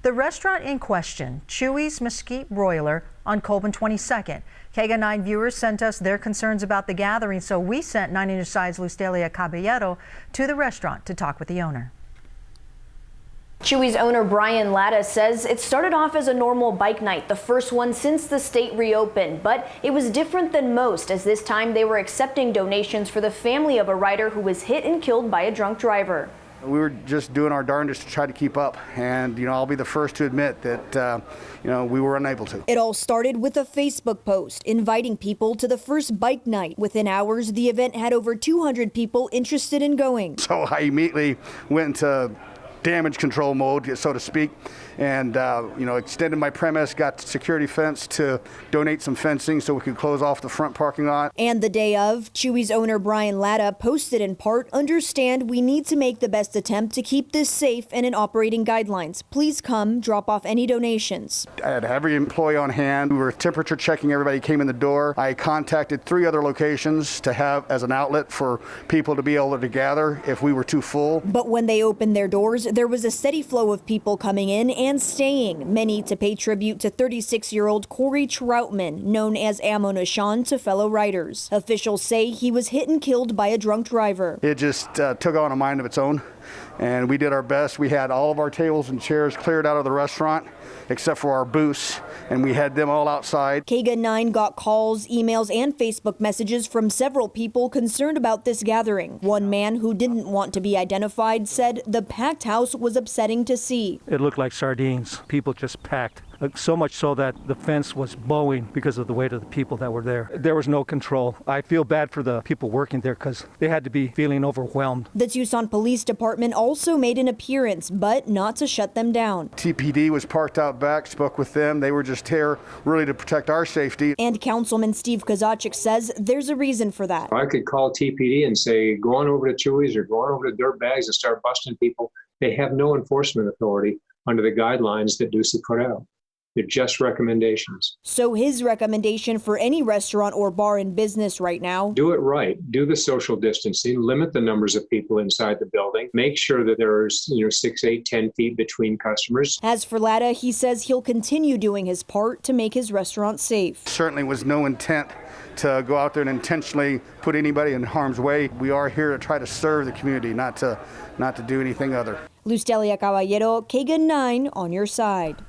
The restaurant in question, Chuy's Mesquite Broiler on Colburn 22nd. KGUN 9 viewers sent us their concerns about the gathering, so we sent 90 News Side's Lustelia Caballero to the restaurant to talk with the owner. Chuy's owner Brian Latta says it started off as a normal bike night, the first one since the state reopened, but it was different than most, as this time they were accepting donations for the family of a rider who was hit and killed by a drunk driver. We were just doing our darndest to try to keep up, and I'll be the first to admit that we were unable to. It all started with a Facebook post inviting people to the first bike night. Within hours, the event had over 200 people interested in going. So I immediately went into damage control mode, so to speak, and extended my premise, got security fence to donate some fencing so we could close off the front parking lot. And the day of, Chuy's owner Brian Latta posted in part, "Understand we need to make the best attempt to keep this safe and in operating guidelines. Please come, drop off any donations." I had every employee on hand. We were temperature checking everybody who came in the door. I contacted 3 other locations to have as an outlet for people to be able to gather if we were too full. But when they opened their doors, there was a steady flow of people coming in and staying, many to pay tribute to 36-year-old Corey Troutman, known as Ammo Nashan to fellow riders. Officials say he was hit and killed by a drunk driver. It just took on a mind of its own, and we did our best. We had all of our tables and chairs cleared out of the restaurant, except for our booths, and we had them all outside. KGUN 9 got calls, emails, and Facebook messages from several people concerned about this gathering. One man who didn't want to be identified said the packed house was upsetting to see. It looked like sardines. People just packed. So much so that the fence was bowing because of the weight of the people that were there. There was no control. I feel bad for the people working there because they had to be feeling overwhelmed. The Tucson Police Department also made an appearance, but not to shut them down. TPD was parked out back, spoke with them. They were just here really to protect our safety. And Councilman Steve Kozachik says there's a reason for that. I could call TPD and say, go on over to Chuy's or go on over to Dirtbags and start busting people. They have no enforcement authority under the guidelines that Ducey put out. They're just recommendations. So his recommendation for any restaurant or bar in business right now: do it right. Do the social distancing. Limit the numbers of people inside the building. Make sure that there's 6, 8, 10 feet between customers. As for Latta, he says he'll continue doing his part to make his restaurant safe. Certainly was no intent to go out there and intentionally put anybody in harm's way. We are here to try to serve the community, not to do anything other. Lustelia Caballero, KGUN 9 on your side.